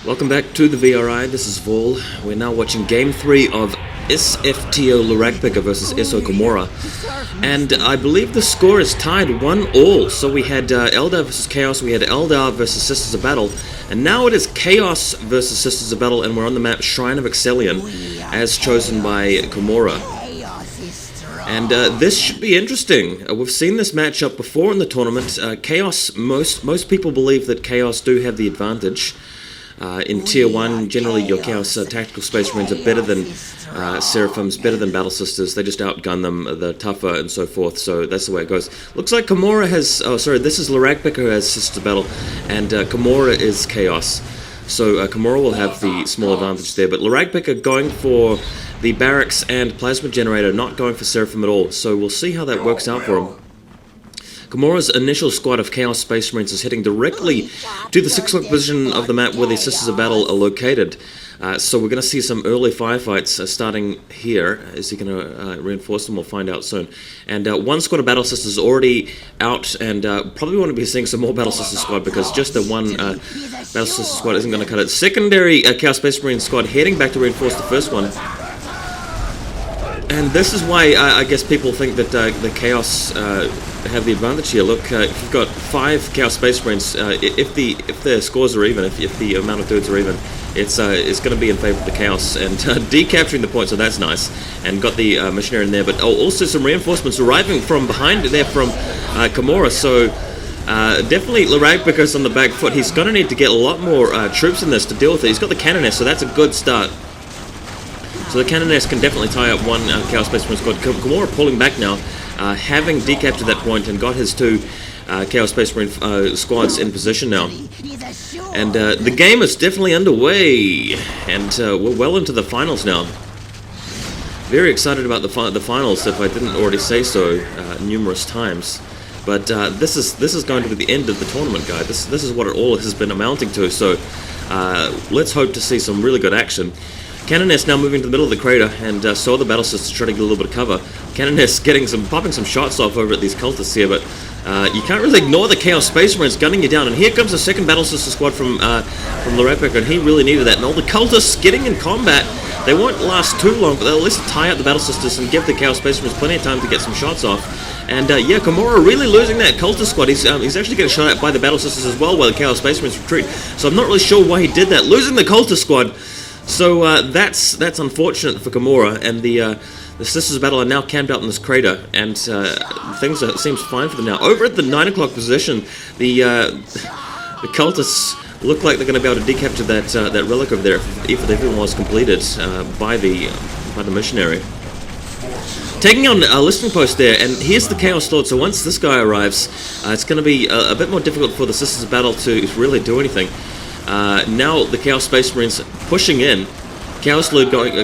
Welcome back to the VRI. This is Vol. We're now watching Game 3 of sfto LeRagpicker versus KoMMo. And I believe the score is tied 1-1. So we had Eldar versus Chaos, we had Eldar versus Sisters of Battle, and now it is Chaos versus Sisters of Battle, and we're on the map Shrine of Excellion, as chosen by KoMMo. And this should be interesting. We've seen this matchup before in the tournament. Chaos, most people believe that Chaos do have the advantage. In Tier 1, generally your Chaos Tactical Space Marines are better than Seraphims, better than Battle Sisters. They just outgun them, they're tougher and so forth, so that's the way it goes. Looks like KoMMo has, this is LeRagpicker who has Sisters of Battle, and KoMMo is Chaos. So KoMMo will have the small advantage there, but LeRagpicker going for the Barracks and Plasma Generator, not going for Seraphim at all, so we'll see how that works out for him. KoMMo's initial squad of Chaos Space Marines is heading directly to the 6 o'clock position of the map where the Sisters of Battle are located. So we're going to see some early firefights starting here. Is he going to reinforce them? We'll find out soon. And one squad of Battle Sisters already out, and probably want to be seeing some more Battle Sisters squad, because just the one Battle Sister squad isn't going to cut it. Secondary Chaos Space Marine squad heading back to reinforce the first one. And this is why I guess people think that the Chaos have the advantage here. Look, if you've got 5 Chaos Space Marines, if the scores are even, if the amount of dudes are even, it's going to be in favor of the Chaos, and decapturing the point, so that's nice, and got the missionary in there. But also some reinforcements arriving from behind there from KoMMo, so definitely LeRagpicker's on the back foot. He's going to need to get a lot more troops in this to deal with it. He's got the Cannoness, so that's a good start. So the Cannoness can definitely tie up one Chaos Space Marine squad. KoMMo pulling back now, having decaptured that point and got his 2 Chaos Space Marine squads in position now. And the game is definitely underway, and we're well into the finals now. Very excited about the finals, if I didn't already say so numerous times. But this is going to be the end of the tournament, guys. This is what it all has been amounting to. So let's hope to see some really good action. Cannoness now moving to the middle of the crater, and saw the Battle Sisters trying to get a little bit of cover. Cannoness popping some shots off over at these cultists here, but you can't really ignore the Chaos Space Marines gunning you down. And here comes the second Battle Sister squad from LeRagpicker, and he really needed that. And all the cultists getting in combat. They won't last too long, but they'll at least tie up the Battle Sisters and give the Chaos Space Marines plenty of time to get some shots off. And yeah, KoMMo really losing that cultist squad. He's actually getting shot at by the Battle Sisters as well while the Chaos Space Marines retreat. So I'm not really sure why he did that, losing the cultist squad. So that's unfortunate for KoMMo, and the Sisters of Battle are now camped out in this crater, and things seems fine for them now. Over at the 9 o'clock position, the cultists look like they're going to be able to decapture that relic over there if everyone was completed by the missionary. Taking on a listening post there, and here's the Chaos Lord. So once this guy arrives, it's going to be a bit more difficult for the Sisters of Battle to really do anything. Now the Chaos Space Marines pushing in, Chaos Lord going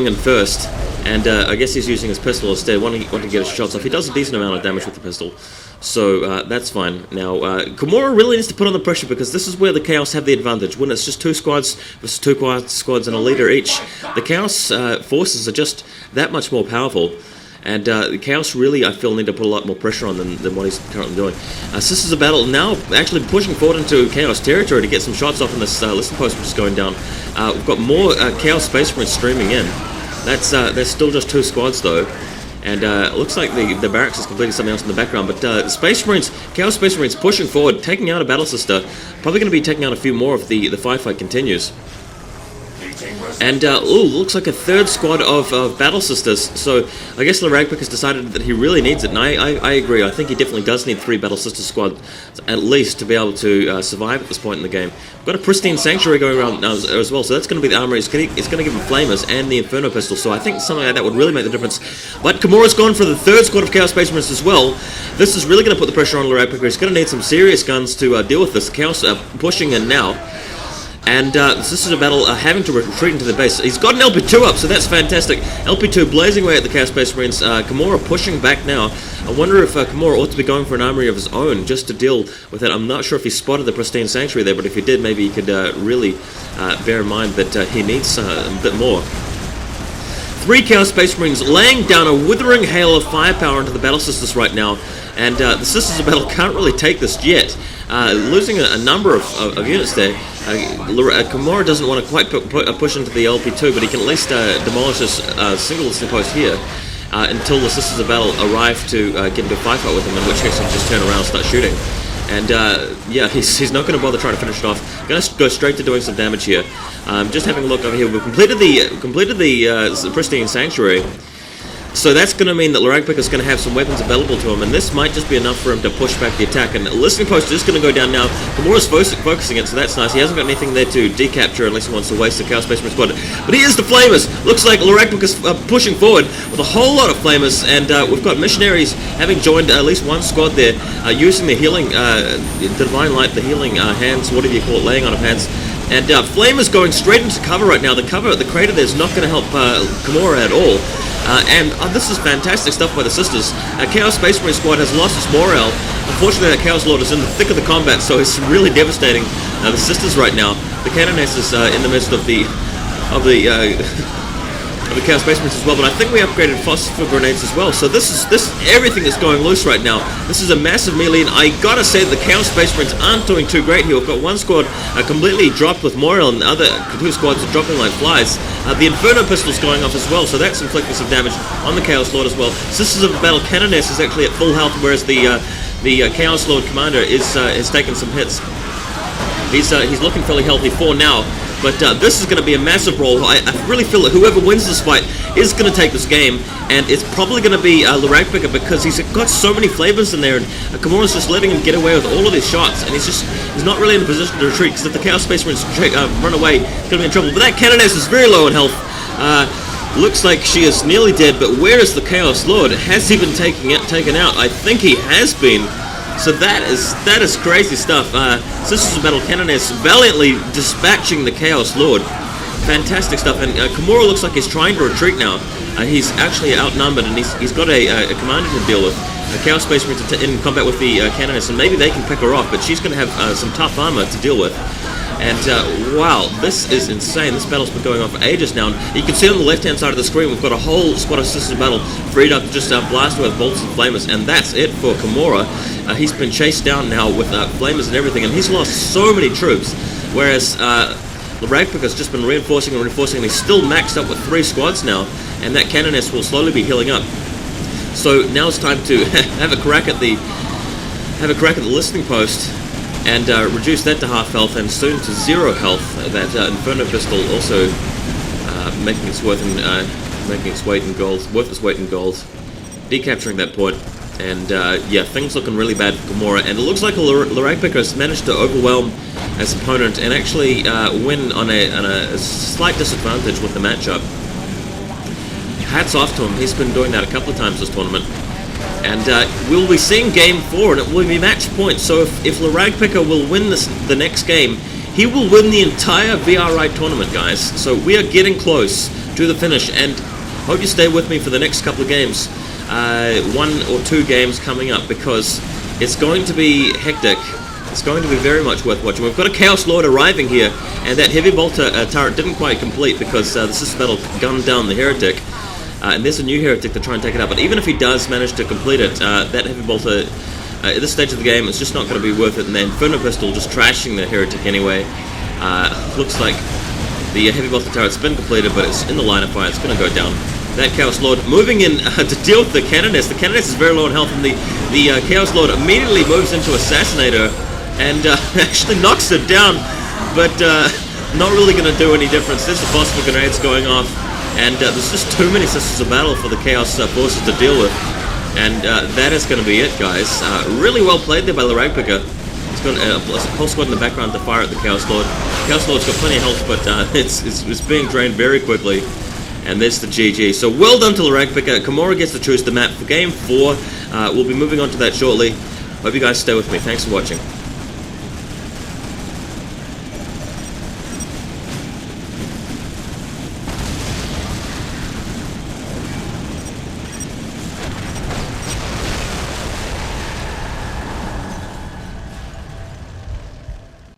in first, and I guess he's using his pistol instead, wanting to get his shots off. He does a decent amount of damage with the pistol, so that's fine. Now KoMMo really needs to put on the pressure, because this is where the Chaos have the advantage. When it's just 2 squads versus 2 squads and a leader each, the Chaos forces are just that much more powerful. And the Chaos really, I feel, need to put a lot more pressure on than what he's currently doing. Sisters of Battle now actually pushing forward into Chaos territory to get some shots off in this listen post, which is going down. We've got more Chaos Space Marines streaming in. There's still just 2 squads though. And it looks like the Barracks is completing something else in the background. But Space Marines, Chaos Space Marines pushing forward, taking out a Battle Sister. Probably going to be taking out a few more if the firefight continues. And looks like a 3rd squad of Battle Sisters. So I guess LeRagpicker has decided that he really needs it, and I agree. I think he definitely does need 3 Battle Sister squads at least to be able to survive at this point in the game. We've got a pristine sanctuary going around as well, so that's going to be the armory. It's going to give him flamers and the Inferno pistol. So I think something like that would really make the difference. But KoMMo's gone for the 3rd squad of Chaos Space Marines as well. This is really going to put the pressure on LeRagpicker. He's going to need some serious guns to deal with this. Chaos pushing in now. And the Sisters of Battle are having to retreat into the base. He's got an LP2 up, so that's fantastic. LP2 blazing away at the Chaos Space Marines. KoMMo pushing back now. I wonder if KoMMo ought to be going for an armory of his own just to deal with it. I'm not sure if he spotted the pristine sanctuary there, but if he did, maybe he could really bear in mind that he needs a bit more. 3 Chaos Space Marines laying down a withering hail of firepower into the Battle Sisters right now. And the Sisters of Battle can't really take this yet. Losing a number of units there. KoMMo doesn't want to quite push into the LP2, but he can at least demolish this single listening post here until the Sisters of Battle arrive to get into a fight with him, in which case he'll just turn around and start shooting. And yeah, he's not going to bother trying to finish it off. Going to go straight to doing some damage here. Just having a look over here, we've completed the Pristine Sanctuary. So that's going to mean that LeRagpicker is going to have some weapons available to him, and this might just be enough for him to push back the attack. And the listening post is going to go down now. KoMMo's focusing it, so that's nice. He hasn't got anything there to decapture unless he wants to waste the Chaos Space Marine squad. But here's the Flamers. Looks like LeRagpicker is pushing forward with a whole lot of Flamers, and we've got Missionaries having joined at least one squad there, using the healing, Divine Light, the healing hands, whatever you call it, laying on of hands. And Flamers going straight into cover right now. The crater there is not going to help KoMMo at all. And this is fantastic stuff by the Sisters. Chaos Space Marine squad has lost its morale. Unfortunately, that Chaos Lord is in the thick of the combat, so it's really devastating the Sisters right now. The Canoness is in the midst of the Chaos Space Marines as well, but I think we upgraded phosphor grenades as well. So this everything is going loose right now. This is a massive melee, and I gotta say the Chaos Space Marines aren't doing too great here. We've got one squad completely dropped with morale, and the other two squads are dropping like flies. The Inferno pistol's going off as well, so that's inflicting some damage on the Chaos Lord as well. Sisters of Battle Canoness is actually at full health, whereas the Chaos Lord Commander has taken some hits. He's looking fairly healthy for now. But this is going to be a massive roll. I really feel that whoever wins this fight is going to take this game, and it's probably going to be LeRagpicker, because he's got so many flavors in there, and KoMMo's just letting him get away with all of his shots, and he's not really in a position to retreat, because if the Chaos Space Marines run away, he's going to be in trouble. But that Canoness is very low in health. Looks like she is nearly dead, but where is the Chaos Lord? Has he been taken out? I think he has been. So that is crazy stuff. Sisters of Battle Canoness valiantly dispatching the Chaos Lord. Fantastic stuff. And KoMMo looks like he's trying to retreat now. He's actually outnumbered, and he's got a commander to deal with. Chaos Space Marines in combat with the Canoness, and maybe they can pick her off, but she's going to have some tough armor to deal with. And wow, this is insane. This battle's been going on for ages now. And you can see on the left-hand side of the screen, we've got a whole squad of Sisters of Battle freed up to just blast with bolts and flamers, and that's it for KoMMo. He's been chased down now with flamers and everything, and he's lost so many troops, whereas LeRagpicker's just been reinforcing, and he's still maxed up with 3 squads now, and that Canoness will slowly be healing up. So now it's time to have a crack at the listening post, and reduce that to half health, and soon to 0 health. That Inferno pistol also making its worth its weight in gold, decapturing that point. And yeah, things looking really bad for KoMMo, and it looks like LeRagpicker has managed to overwhelm his opponent and actually win on a slight disadvantage with the matchup. Hats off to him. He's been doing that a couple of times this tournament. And we'll be seeing game 4, and it will be match point. So if LeRagpicker will win the next game, he will win the entire VRI tournament, guys. So we are getting close to the finish, and hope you stay with me for the next couple of games. 1 or 2 games coming up, because it's going to be hectic. It's going to be very much worth watching. We've got a Chaos Lord arriving here, and that Heavy Bolter turret didn't quite complete because the Sisters Battle gunned down the Heretic. And there's a new Heretic to try and take it out, but even if he does manage to complete it, that Heavy Bolter, at this stage of the game, it's just not going to be worth it, and the Inferno Pistol just trashing the Heretic anyway. Looks like the Heavy Bolter turret's been completed, but it's in the line of fire. It's going to go down. That Chaos Lord moving in to deal with the Canoness. The Canoness is very low in health, and the Chaos Lord immediately moves into Assassinator and actually knocks it down, but not really going to do any difference. There's the phosphor grenades going off, and there's just too many Sisters of Battle for the Chaos forces to deal with, and that is going to be it, guys. Really well played there by LeRagpicker. He's got a whole squad in the background to fire at the Chaos Lord. Chaos Lord's got plenty of health, but it's being drained very quickly. And there's the GG. So well done to LeRagpicker. KoMMo gets to choose the map for Game 4. We'll be moving on to that shortly. Hope you guys stay with me. Thanks for watching.